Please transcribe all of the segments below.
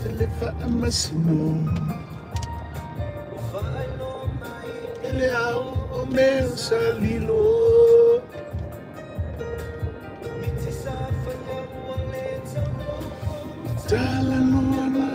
le whaamasino ele au o mea salilo tala noana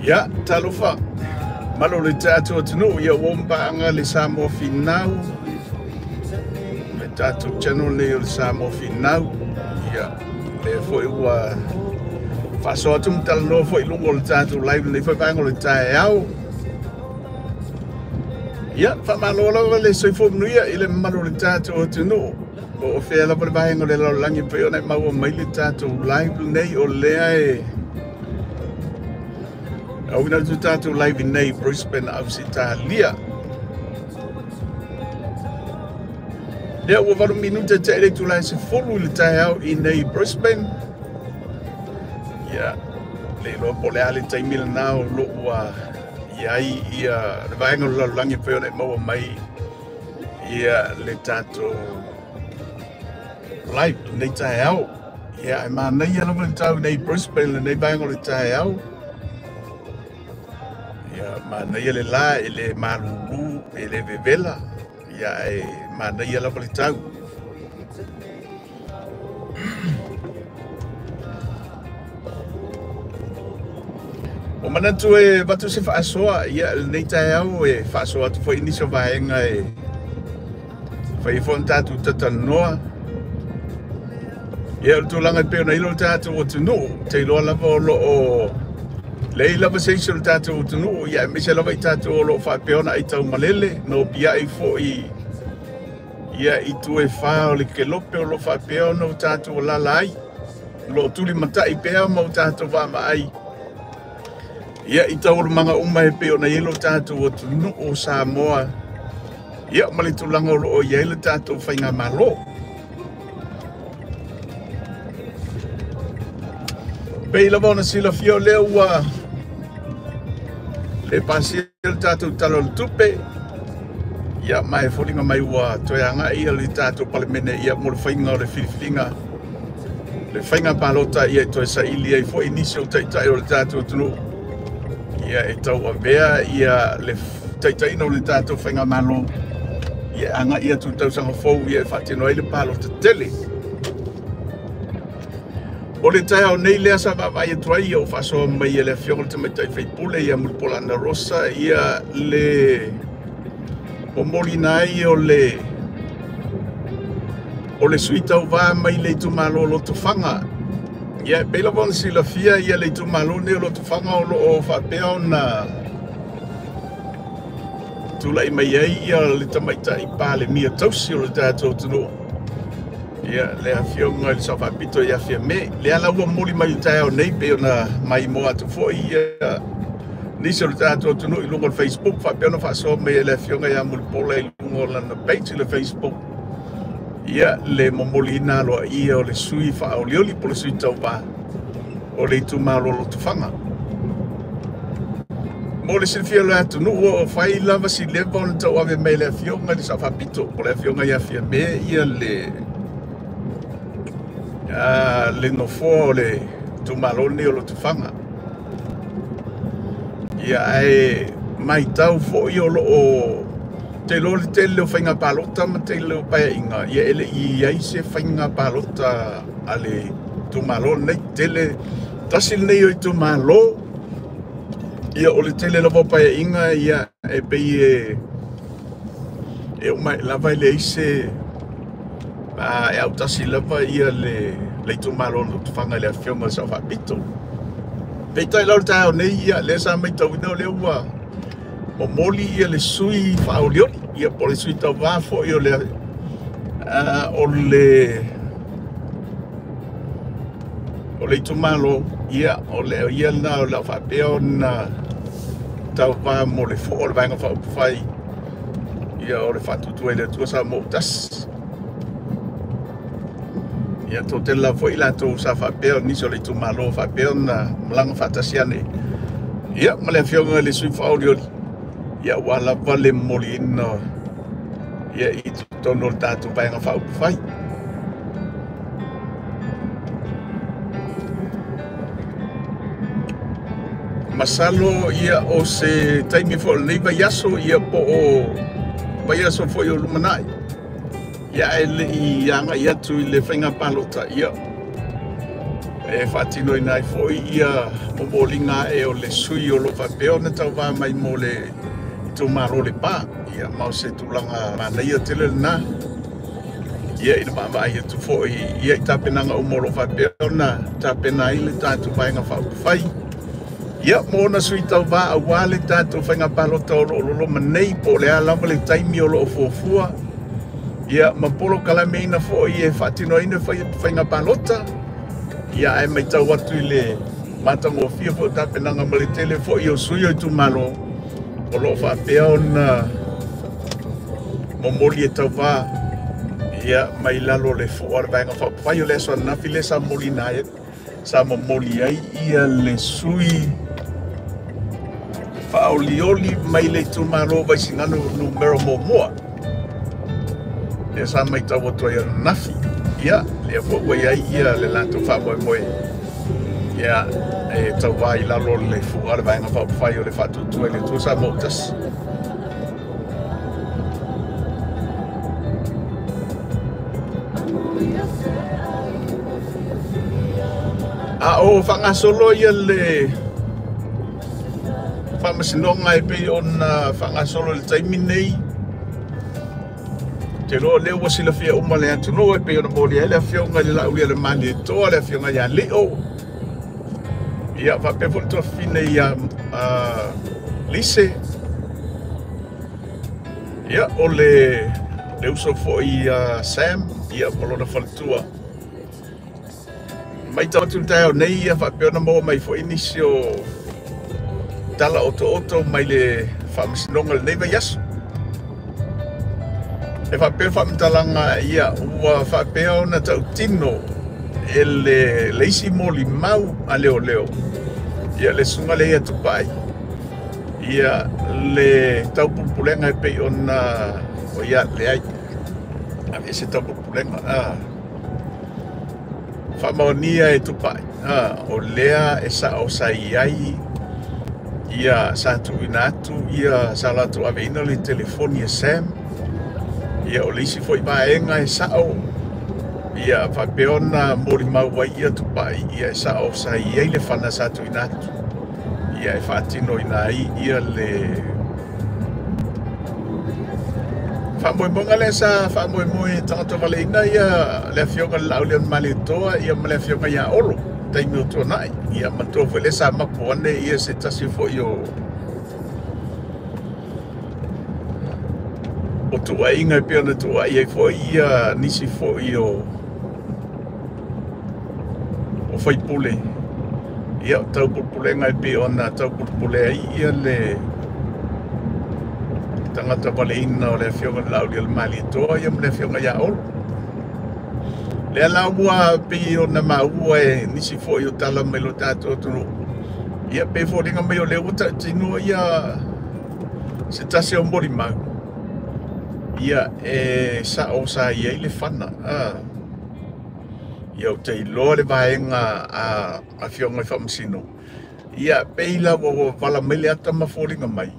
ya talofa malo le tato tunu ya womba anga le Samoa Finau le tato channel le Samoa Finau ya le foi wa faso tum tal no foi lungo le tato live le foi bango le tai au ya fa malo le soi fo nuia ile malo le tato tunu o fe la por bango le langi pe ona mau mai le tato live nei o le ai au ina tu tātou live nei Brisbane au Italia. Lea ua waru minuta te ere tu lai se folu le tae au i nei Brisbane. Ia, le loa pole ale tai mila nao lo ua iai ia le vaenga lo langi peo nei maua mai ia le tātou live nei tae au. Ia, e maa nei ala le tau nei Brisbane le nei vaenga le tae au. Mana ia le la ele malulu ele vevela ia e mana ia la valitau o mana tu e batu se faasoa ia nei tai au e faasoa tu foi inicio vaenga e fai fontatu tatanoa ia tu langa pe na ilo tatu o tunu te lo lava o lo o lei lava se iso tātou tunu, ia me se lava i tātou o lo whapeona i tau malele, no pia i fo ia i tu e whao le ke lope o lo whapeona o tātou o lalai, lo tuli matai pea ma o tātou wama ai. Ia i tau o manga uma e peona i lo tātou o tunu o Samoa, ia mali tulanga o lo o ia i le tātou whainga malo. Pei lava ona sila fio leo ua le pasel tātou talo le tupe ia mai folinga mai ua toeanga ia le tātou palemene ia mo le whainga o le whiwhinga le whainga Palota ia e toe sa ili ai fo inisio taitai o le tātou tunu ia e tau a vea ia le taitai no le tātou whainga malo ia anga ia tu tau sanga fau ia e whatino ai le Palota tele. O le tae au nei lea sa vavai atuai o whasoa mai e le fionga te mai tai whaipule ia mulpola na rosa ia le o molinai o le suita o vaa mai le tu malo lo tu whanga ia pela vona sila fia ia le tu malo ne o lo tu whanga o lo o whapea o na tulai mai ai ia le tamaitai pā le mia tausi o le tātou tunu. Ia le afionga le safa pito ia fia me le ala ua moli mai tae o nei pe ona mai mo atu foi ia nisi o le tātou tunu i lungo le Facebook fa pe ona fa so me le afionga ia moli pola i lungo na page le Facebook ia le momoli na lo ia o le sui fa o lioli po le sui tau pa o le tu malo lo tu fanga mo le silfia le tunu o fai lava si le bon tau ave me le afionga le safa pito po le afionga ia fia me ia le no fo le tu malone o lo tu fanga ia ai mai tau fo i o lo o te lo le tele o whainga Palota ma te le o paia inga ia ele i ai se whainga Palota ale tu malone nei tele tasil nei o i tu malo ia o le tele lavo paia inga ia e pei e o mai lava le ise e au tasi lava ia le tu malo no tu whanga le afionga sa whapito. Pei tai lau tau nei ia le sa mai tau ina o le ua mo moli ia le sui whaolioni ia po le sui tau wafo ia o le tu malo ia o le ia na o la whapeo na tau wā mo le fo o le vaenga whai ia o le whatutua le tua sa mo tas ia tō te la fo i la tō sa whapea niso le tu malo whapea na malanga whatasiane ia ma le whionga le sui whaorioli ia wala wale moli ina ia i tono le tātou vaenga whai masalo ia o se taimi fo le vai yaso ia po o vai yaso fo i o lumanai ia ele i anga ia tu le whainga palota ia e whatino i nai fo ia momolinga e o le sui o lo whapeo na tau wā mai mo le tu maro le pā ia mau se tulanga mana ia tele na ia ina mama ia tu fo ia i tapenanga o moro whapeo na tapena i le tātu vaenga whai ia mona sui tau wā a wale tātou whainga palota o lo manei po le alawa le taimi o lo fuafua ia mapolo kalameina fo i e whatino ina whainga palota ia ai mai tau atu i le matango fia fo tapenanga ma le tele fo i o sui o i tu malo o lo whapea o na momoli e tau wā ia mai lalo le fo ar vaenga whai o le so nafi le sa moli nae sa momoli ai ia le sui Faolioli mai le tumaro vai singano numero momoa. Ia sa mai tau atu ia nafi. Ia, lea fo wai ai ia le lanto wha moe moe. Ia, e tau wai lalo le fuara vaenga whai o le whatutu e le tusa motas. A o whangasolo ia le whamasinonga e pei o na whangasolo le taimi nei. Te roa leo wasi la fia uma le atu no e pei o na mōlia e le whionga le lau le mani e toa le whionga ia leo. Ia whapefo le toa fine ia lise. Ia o le uso fo i Sam ia Palota whaletua. Mai tau atu tau nei ia whapeo na mō mai fo inisi o tala oto mai le whamasinonga le neiva yasu. E whapeo whamitalanga ia ua whapeo na tau tino e le leisi mōli mau a leo leo. Ia le sunga le ia tupai. Ia le tau pulpulenga e pei o na o ia le ai. A se tau pulpulenga. Whamaonia e tupai. O lea e sa o sa iai. Ia satu inatu, ia salatu aveina le telefoni e Sam. Ia o lisi foi vaenga e sao. Ia whapeona mori mau wai ia tupai. Ia e sao sa iai le whana satu inatu. Ia e whatino inai ia le whamoemonga le sa whamoemoe tangata waleina ia le whionga lau le maletoa ia ma le whionga ia olo. Taimi o tō nai, ia matua whele sa mapuane ia se tasi fo i o tua inga e pia na tua ia fo ia nisi fo i o whaipule. Ia tau pulpule ngai pia ona tau pulpule ai ia le tangata wale ina o le whionga lau le mali toa ia ma le whionga ia olo. Le ala ua pe o na maua e nisi fo i o tala mai lo tātou tunu. Ia pe fo ringa mai o le uta tinu ia se tase o mori mau. Ia e sa o sa ia i le whana. Ia o te iloa le vaenga a whionga i whamasino. Ia pe ila o wala mai le ata maforinga mai.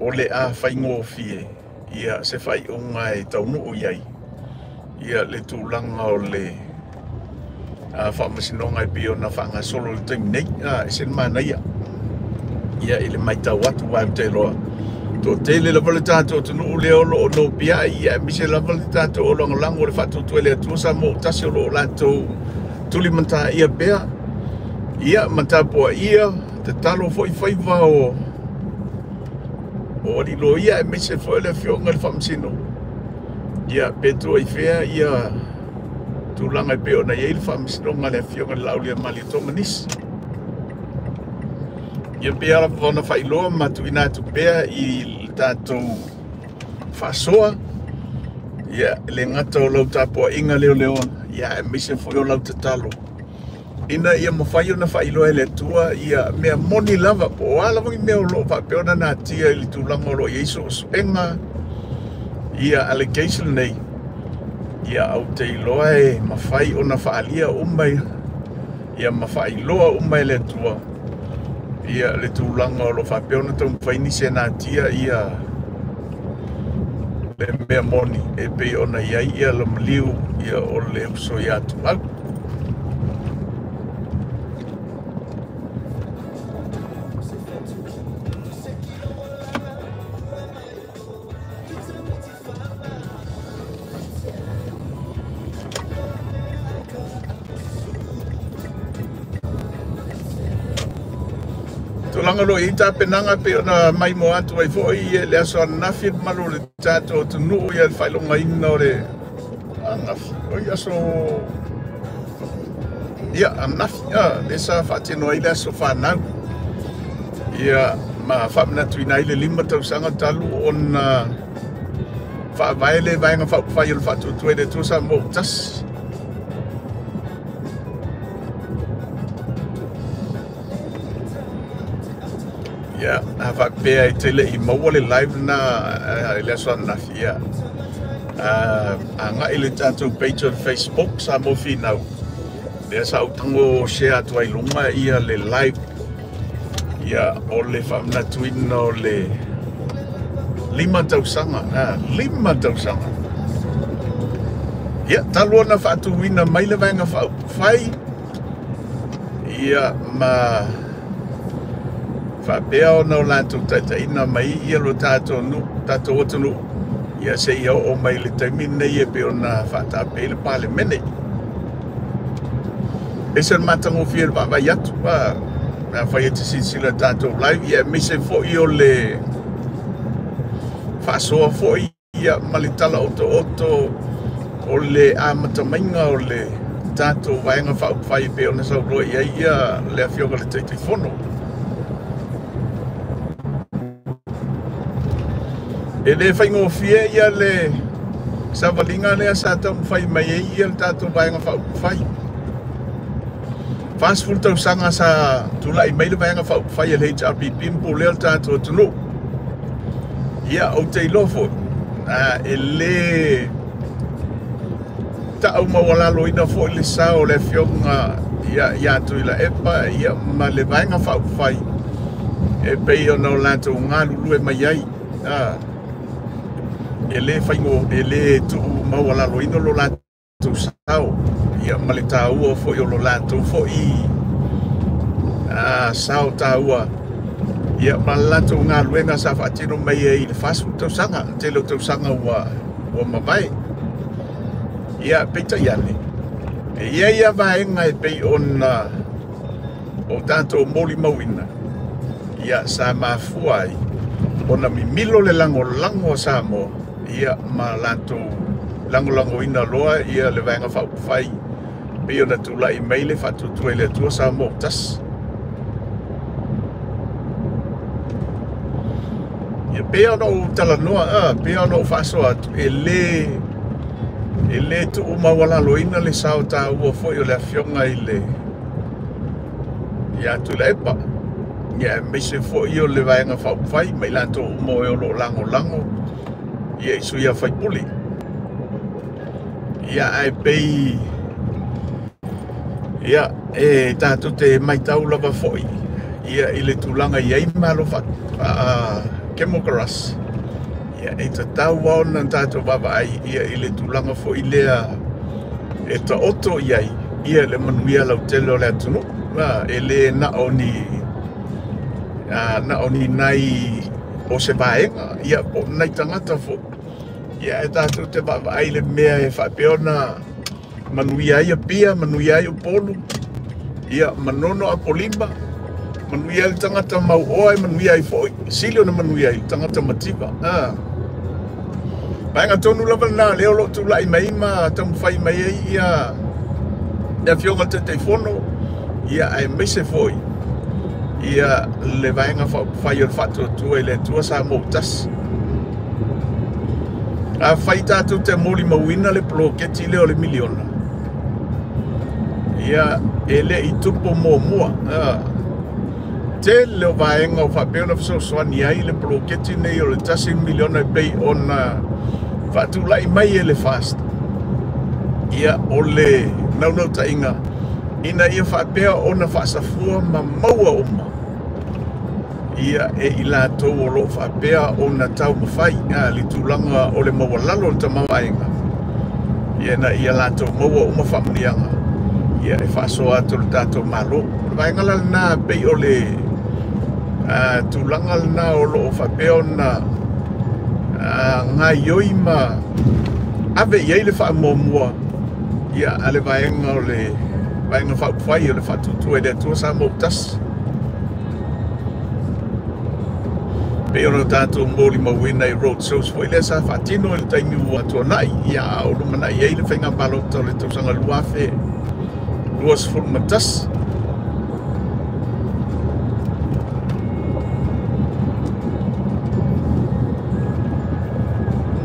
O le a whaingo fie. Ia se whai o ngai taunu o iai. Ia le tūlanga o le whamasinonga e pio na whanga solo le taimi nei, e sen mana ia. Ia i le mai tau atu wai te roa. Tō tele la wale tātou tunu leo lo o no pia, ia mi se la wale tātou o longa lango le whatu le atua sa mo tasi o lo lātou tuli manta ia pia. Ia manta poa ia, te talo foi whaiva o li lo ia e mi se foi le whionga le whamasino. Ia petua i whea, ia tūlanga i peo na iei le whamisinonga le whionga lau lia mali o tonga nis. Ia pea la pona whailoa matu ina tu pea I tātou whasoa. Ia le ngata o lau tāpua inga leo leo. Ia e mise fo o lau te talo. Ina ia mawhai o na whailoa e le tua. Ia mea moni lava po ala wangi mea o loo whapeona nā tia I li tūlanga o loo Iesu o suenga. Ia allegation nei. Ia au te iloa e mawhai o na whaalia umai. Ia mawhai loa umai le tua. Ia le tūlanga o lo whapeona tau mwhaini se nā tia ia le mea moni e pei ona iai ia la maliu ia o le uso ia tu au. Tolanga lo I ta penanga pe ona mai mo atu ai foi le aso nafi malo le tato tu no ia le failonga ina o le nafi o ia so ia nafi le sa fatino ile aso fanau ia ma famna tu ina ile lima tau sanga talu ona fa vaile vainga fa fail fatu tu ele tu sa mo tas. Ya, hava pea I tele I maua le live na le aso nafi anga ile tātou page on Facebook Samoa Finau. Le sa utango share tu ai lunga ia le live. Ia o le whamna tuina o le 5,000 sanga. 5,000 sanga. Ia, talua na whaatuwina mai le vainga whai. Ia ma whapea o nau lātou taitaina mai ia lo tātou otanu. Ia se ia o mai le taimine ia pe o na whatape le pale mene. E se matango fia le wawai atu. Na whai ati sila tātou live. Ia mise fo I o le whasoa fo ia malitala oto o le amatamainga o le tātou vaenga whai pe o na sauroi ia le awhioga le taitaifono. E le whaingo fia ia le savalinga lea sa tau mwhai mai e ia le tātou vaenga whai. Whasful tau sanga sa tula I mai le vaenga whai e le HRPP mpo lea le tātou tunu. Ia au te ilofo. E le ta au mawalalo ina fo le sao le fionga ia tu ila epa ia ma le vaenga whai. E pei o nau lātou ngā lulu e mai ai. Ele whaingo, ele tu mawalalo ino lo lātou sao. Ia male tāua fo I o lo lātou fo I sao tāua. Ia malatou ngā luenga sa whaatino mai e I le whasu tau sanga. Te lo tau sanga ua mawai. Ia peita iane. Ia vaenga e pei ona o tātou moli mawina. Ia sa mafuai. Ona mimilo le lango Samoa. Ia ma lātou lango ina loa ia le vaenga whai. Pe ona tula I mai le whatutu e le tua Samoa tas. Ia pe ona o talanoa, pe ona o whasoa atu. E le tu umawalalo ina le sao tā ua foi o le awhionga I le ia tu le epa. Ia mise foi o le vaenga whai. Mai lātou umo e o lo lango. Ia isu ia whai puli. Ia ai pei. Ia e tātou te maitau lava foi. Ia I le tūlanga iai malo Kemokaras. Ia e ta tau waona tātou wawa ai. Ia I le tūlanga foi lea e ta oto iai. Ia le manuia lau tele o le atunu. E le naoni nai o se vaenga. Ia o nai tangata fo. Ia e tātou te wawa ai le mea e whapeona manuia ai a pia, manuia ai o polu. Ia manono a polima. Manuia ai tangata mau oai, manuia ai foi. Silio na manuia ai tangata mativa. Vaenga tonu lava na leo lo tu lai mai ma tamu whai mai ai ia fionga te fono. Ia ai mise foi. ia le vaenga whai o whatu tua i le tua sa mautas. A whai tātou te moli mawina le ploketi leo le miliona. Ia ele i tupo mua. Te leo vaenga o whapeo na whasoani ai le ploketi nei o le tasi miliona i pei o na whatu lai mai e le fast. Ia o le naunau ta inga. Ina ia whapea o na whasafua ma maua oma. Ia e i lātou o lo whapea o na tau mawhai. Li tūlanga o le maua lalo le ta mawaenga. Ia na ia lātou maua oma whamnianga. Ia e whasoa atu le tātou malo. Vaenga la nā pei o le tūlanga nā o lo whapea o na ngā ioi ma ave iei le whaamomua. Ia ale vaenga o le vaenga whauwhai o le whatutu e le tua sa mautas. Peo no tātou mōli mawina i road shows fo i le sa whatino i le taimi ua tua nai. Ia o lumana i ei le whainga Palota o le tausanga luafe. Luas fulu matas.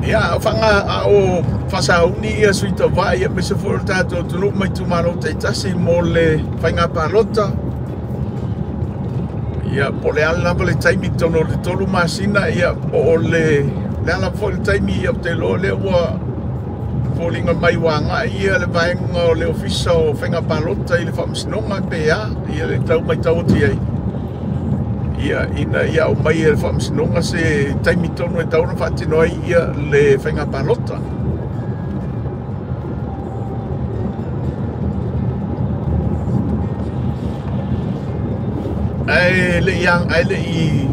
Ia whanga o whasauni ia suita vai ia mese fulu tātou tunu mai tumano te tasi mō le whainga Palota. Ia po le ala le taimi tono le tolu masina ia o le ala fo le taimi ia te lo le ua folinga mai wanga ia le vaenga o le ofisa o whainga Palota i le whamsinonga pea ia le tau mai tau ti ai. Ia ina ia o mai e le whamsinonga se taimi tono e tau na whatino ai ia le whainga Palota. Ai le i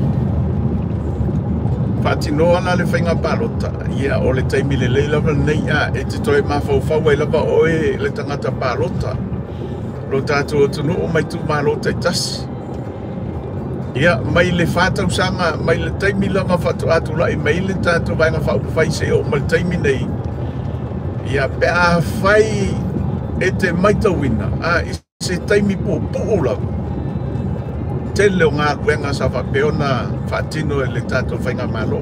whatino ana le whainga Palota. Ia o le taimi le lava nei e te toi mawhauwhau e lava oe le tangata Palota. Lo tātou tunu o mai tu Palota i tas. Ia mai le whātau sanga, mai le taimi lava whatu atula i mai le tātou vaenga whauwhai se o mai le taimi nei. Ia pēa whai e te maitawina. I se taimi pūpū lava. Te leo ngā ruenga sa whapeo na whatino e le tātou whainga malo.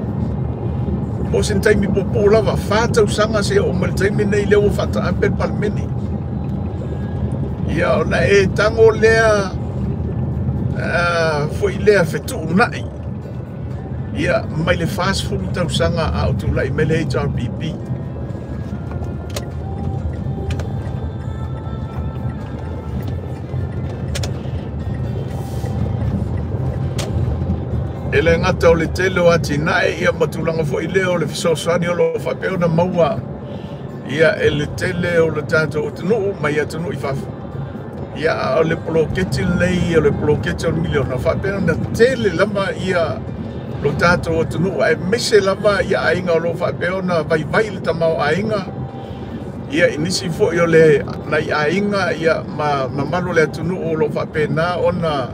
Mo sin taimi popo lava, whātau sanga se o mali taimi nei leo whata ampel palmeni. Ia ona e tango lea foi lea whetu unai. Ia mai le fast food tau sanga a o tūlai me le HRPP. Ele ngata o le tele o ati nae ia matulanga fo i leo le fisosani o lo whapeo na maua. Ia e le tele o le tātou o tunu mai a tunu i whafu. Ia o le ploketi nei o le ploketi o le miliona whapeo na tele lama ia lo tātou o tunu. E mese lama ia ainga o lo whapeo na vai le tamau ainga. Ia inisi fo i o le nai ainga ia ma malo le tunu o lo whapeo na o na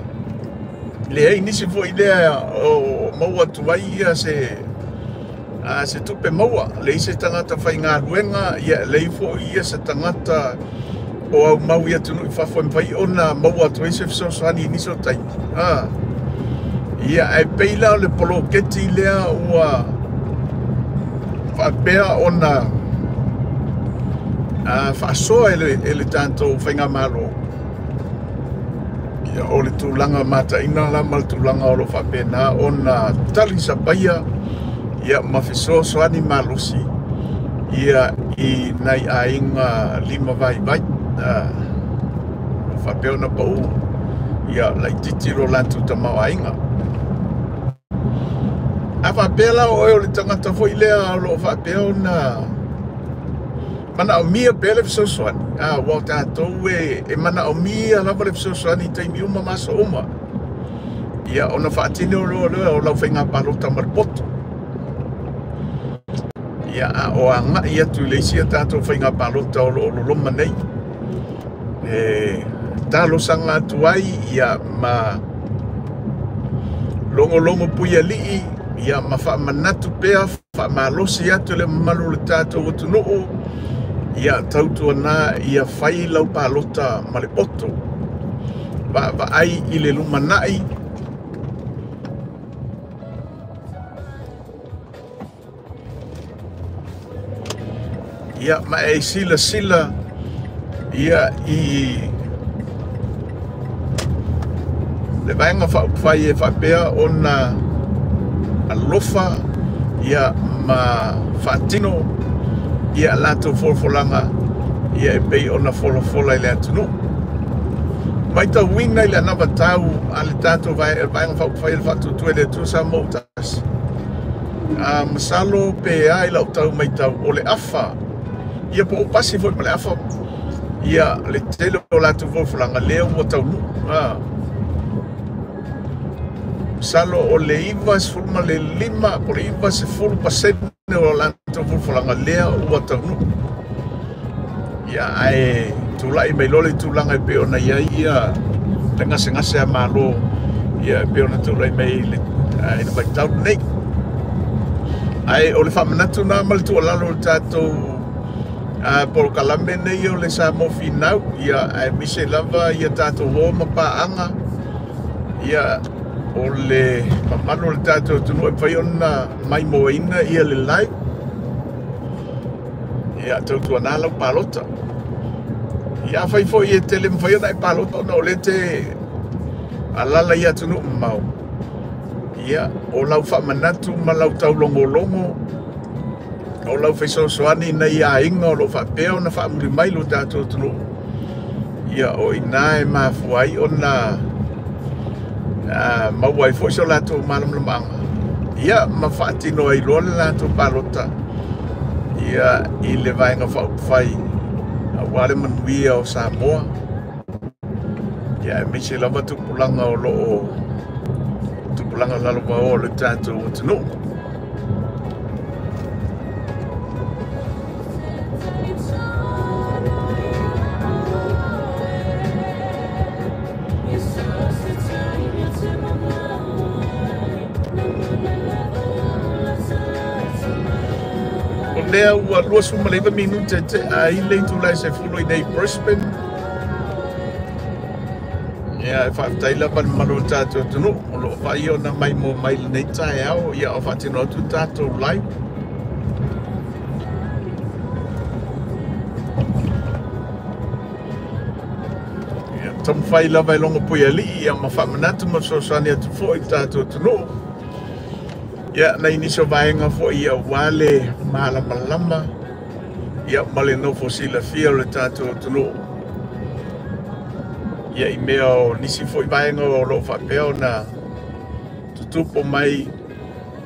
le ei nisi fo idea o maua tuai ia se tupe maua le se tangata whai ngā ruenga ia le fo ia se tangata o au mau ia tunu i whafo mwhai o na maua tuai se fisosani niso tai ia e peila o le poloketi lea ua whapea o na whasoa e le tātou whainga malo. Ia o le tūlanga mata ina lama le tūlanga o lo whapena o na tali sa paia ia mawhiso soani malosi ia i nei ainga lima vai whapeo na pau ia lai titiro lantu tamau ainga a whapela o le tangata fo ilea o lo whapeo na mana o mia pele fisosoani. Wau tātou e mana o mia lava le fisosoani taimi uma masa uma. Ia ona whaatine o lau whainga Palota marpoto. Ia o anga ia tu leisia tātou whainga Palota o lo loma nei. Talo sanga tuai ia ma longo puia lii ia ma wha manatu pea wha malosi atu le malu le tātou o tunuu. Ia tautua nā ia whai lau Palota ma le poto. Wa ai i le lumanai ia ma e sila ia i le vaenga whai e whapea o na alofa ia ma whaatino ia lato folfolanga ia e pei o na folofola i le atunu. Mai tau winga i le anava tau a le tato vaenga whai le whatu tue le tu sa moutas. Masalo pe ai lau tau mai tau o le afa ia po pasi foi ma le afa ia le tele o lato folfolanga leo o tau nu. Salo o le iwa se fulma le lima po le iwa se fulu pasene o lanto fulfulanga lea ua taunu. Ia ai tulai mai lole tulanga i peona ia le ngase a malo ia peona tulai mai le ina mai tau nei. Ai o le whamanatu na malitu o lalo le tātou polo kalame nei o le Samoa Finau ia ai mise lava ia tātou ho mapaanga ia o le mamano le tātou tunu e whai ona mai moina ia le live ia tautu analau Palota ia whai fo i e tele mwhai ona e Palota ona o le te alala ia tunu mau ia o lau whamanatu ma lau tau longo o lau whaisosoani na ia inga o lo whapea ona whamuri mai lo tātou tunu ia o ina e mafuai ona mawai fo so lato malam lemanga ia ma fatino ai lo lato Palota ia i le vaenga fai a wale manuia o Samoa ia me se lava tu pulanga o lo tu pulanga lalo ba o le tato o tunu lea ua lua suma leiva minute te ai lei tulai se fulo i nei Brisbane ia e whaafitai lava le malo tātou tunu o lo whai o na mai mo mai nei tae au ia o whaatino tu tātou lai ia tamu whai lava i longa pui ali ia ma whamanatu ma sosani atu fo i tātou tunu ia na iniso vaenga fo ia wale malama ia male no fosila fia le tātou tunu ia i mea o nisi fo i vaenga o lo whapea na tutupo mai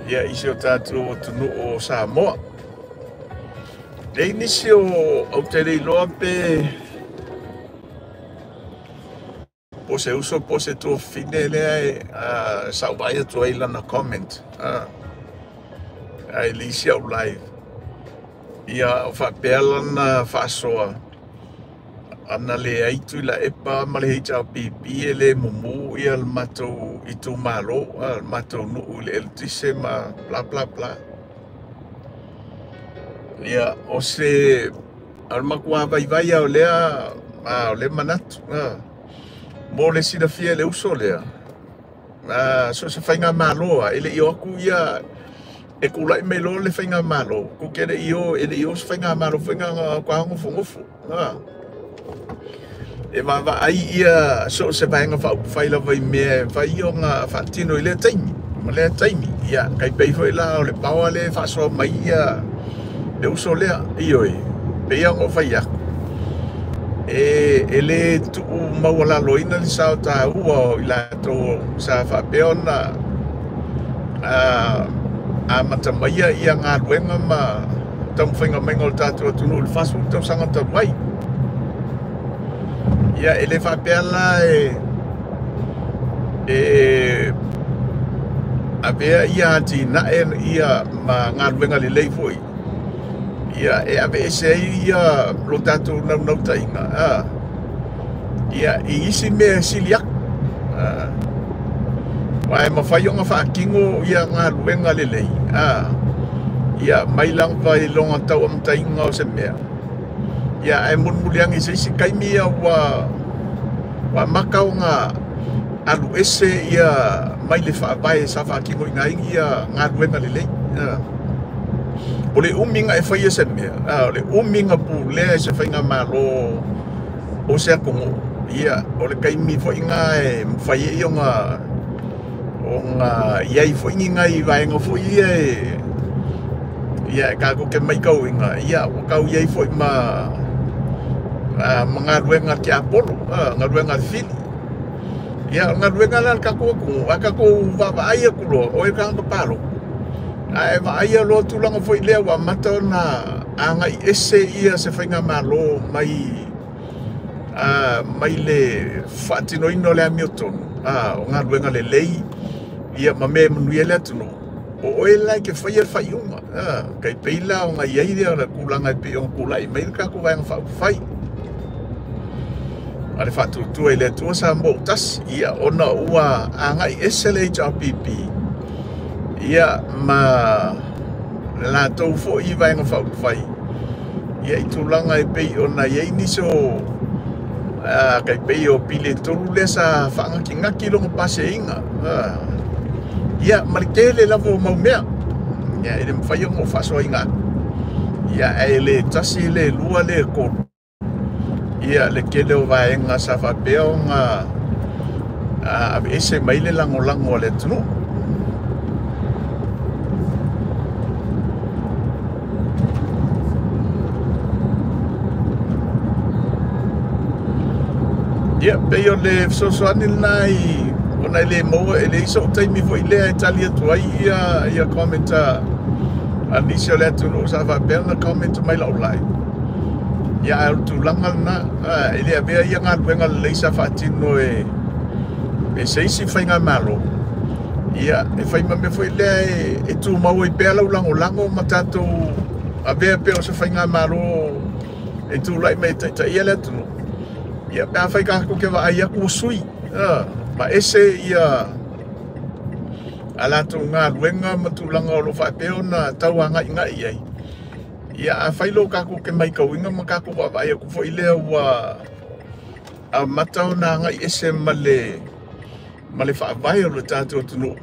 ia isi o tātou tunu o Samoa e nisi o autere iloa pe pose uso pose tu fine lea e sau vai atu eila na comment ai lisi au live ia o whapela na whasoa ana le aitu la epa ma le heita pipi e le mumu ia le matou i tu malo le matou nuu le eltise ma bla bla bla ia o se almakua vai au lea o le manatu mo le sina fia le uso lea so se whainga maloa ele i oku ia e kulai me lo le whainga malo ku kere ele i o se whainga malo whainga kwa ngofu e mawa ai ia so se whainga whaila vai mea vai o ngā whaatino i le taimi ma le taimi ia kai pei hoi la o le paua le whaasoa mai ia le uso lea i oi pei ango whai aku ele tu mawala loina li sao ta ua i la to sa whapea ona a matamaia ia ngā ruenga ma tamu whainga menga o tātua tunu le whasu tau sanga tau wai ia ele whapea la a vea ia ati na ia ma ngā ruenga li lei fui ia e ave ese ia lo tātou nau tainga ia i isi mea siliak Wai mawhai o ngā whaakingo ia ngā ruenga lelei ia mailang vai longa tau am tainga o se mea ia e munmuliangi se isi kaimi ia wa makau ngā alu ese ia mai le whaavai sa whaakingo i ngā ingi ia ngā ruenga lelei O le uminga e whaia se mea. O le uminga pu lea se whainga malo o se akongo. Ia, o le kaimi whainga e mwhaia i o ngā iai whaingi ngai vaenga whaia e ia, kako ke mai kau inga. Ia, o kau iai whainga ngā ruenga ki Apollo, ngā ruenga whini. Ia, ngā ruenga lan kako akongo. A kako wawaaia kulo, o e kanga palo. Ai vaia lo tulanga foi lea wa mata na anga ese ia se whainga malo mai mai le whaatino ino le amiotonu o ngā ruenga le lei ia mame manuia le atuno o oe lai ke whaia whaiunga kai peila o ngā iairea la kulanga e pe o kulai mai kako vaenga whai ale whaatutua i le atua sa mo tas ia ona ua anga ese le HRPP ia ma la tau fo I vaenga whai ia I tūlanga e pei o na iei niso kai pei o pile tolu le sa whaanga ki ngaki longa pase inga ia marikele lavo mau mea ia ele mwhai o mo whasoa inga ia e le tasi le lua le kolu ia le kele o vaenga sa whapea o ngā ese mai le lango le tunu ia pei o le sosoani nai o nai le moa e le iso taimi fo I lea e tali atu ai ia komenta anisi o le atu no sa whapea na komenta mai lau lai ia au tūlanga na e le avea ia ngā ruenga le leisa whaatino e seisi whainga malo ia e whaima me fo I lea e tū mau I pēa lau lango ma tātou avea pēo sa whainga malo e tū lai me ta ia le atu no ia pēa whai kako ke wa ai aku sui ma ese ia alato ngā ruenga matulanga o lo whaepeo na tau ngai ai ia a whailo kako ke mai kauinga ma kako wa ai aku fo I lea wa a matau na ngai ese male whaavai o lo tātou tunu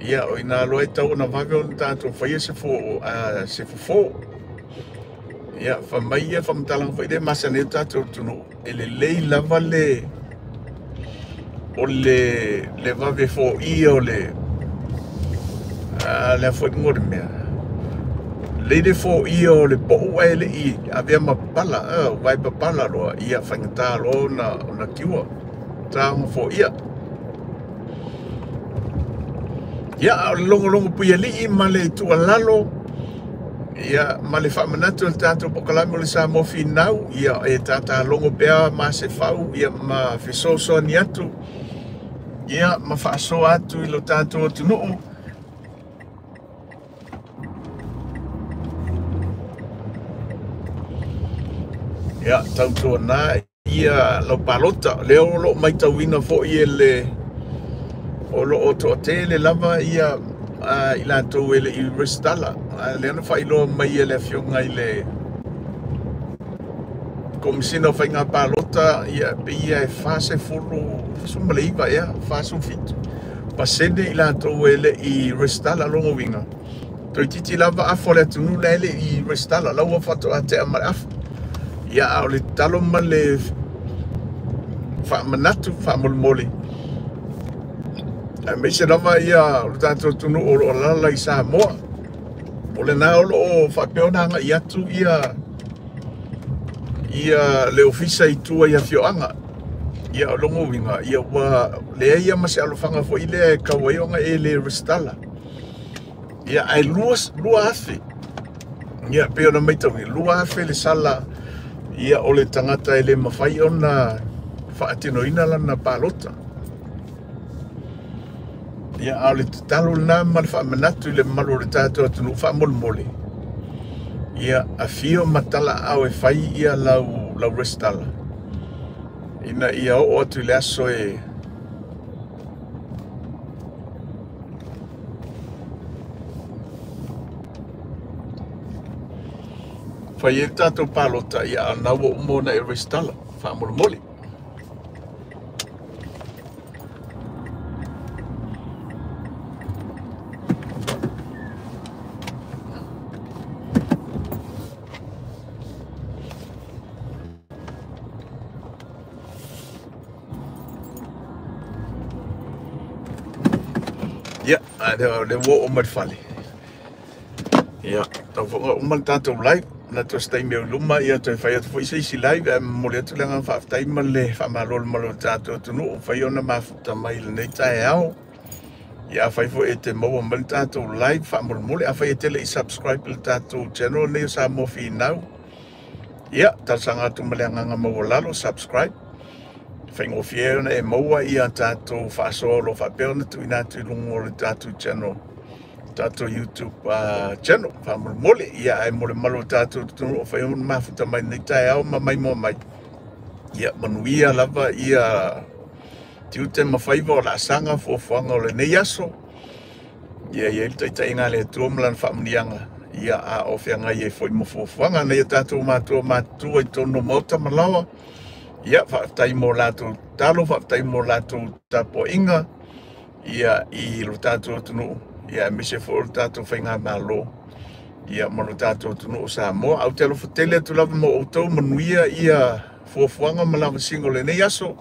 ia o ina loe tau na whawe o lo tātou whaia se fo ia whamai ia whamtalang whaide masane tātou tunu e le lei lava le vave fo I o le fwoi ngore mea le de fo I o le po ue le I avea mapala vai papala roa ia whaingata roa na kiua tānga fo ia longo puia li I ma le tua lalo ia ma le whaamanatu le tātou pokalami o le Samoa Finau ia e tātā longo pēa ma se whau ia ma whesoso ni atu ia ma whaaso atu I lo tātou atunuu ia tautua nā ia lau Palota leo lo mai tauina fo I le o lo o toa te le lava ia I lātou ele I restala le ana whailo mai ele fionga I le komisina o whainga Palota ia pe ia e whase fulu sumaleiva ia whasu fitu pasene I lātou ele I restala longo winga toi titi lava afo le atunu le ele I restala lau a whato a te amare afo ia au le talo ma le whaamanatu whaamolmole me se lava ia o tātou tunu o lala I Samoa o le nā o whapeona anga I atu ia le ofisa I tua ia fioanga ia o longo winga ia wa lea ia ma se alofanga fo I lea kawaionga e le restala ia ai lua afe ia peona maitawi lua afe le sala ia o le tangata e le mawhai o na whaatinoina lana Palota ia au le talo na ma le whaamanatu I le malo le tātou atunu whaamolmole ia a fio matala au e whai ia lau restala ina ia o atu le aso e whai e tātou Palota ia anau o mona e restala whaamolmole le wo o mai fale. Ia, tau whonga o man tātou live, na tua stai meo luma, ia toi whai atu fo isi live, mo le atu langa whaftai ma le whamarolo malo tātou tunu, o whai ona mafuta mai le nei tae ao. Ia whai fo e te maua man tātou live, whamoro mole, a whai e tele I subscribe le tātou channel nei o Samoa Finau. Ia, tasanga atu maleanganga maua lalo, subscribe. Whai ngofie ona e maua ia tātou whaasolo, whapeo tu ina tu lungo le tātou channel. Tātou YouTube channel, whamoro mole, ia ai mole malo tātou tunu o whai ona mafuta mai nei tae ao ma mai mo mai. Ia manuia lava, ia tiu te mawhaiva o la sanga fuafuanga o le nei aso. Ia il tai ngā le tuomlan whamnianga. Ia a o whianga ia foi mo fuafuanga, nei tātou mātua I tono mauta malawa. Ia whaftai mo lātou talo, whaftai mo lātou tapo inga. Ia I lo tātou tunu. Ia mise fo tātou whainga malo. Ia mano tātou tunu o Samoa. Au te alo whatele atu lava mo o tau manuia ia fuafuanga malawa singo le nei aso.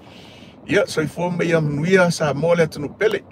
Ia, so I fua mea manuia Samoa le tunu pele.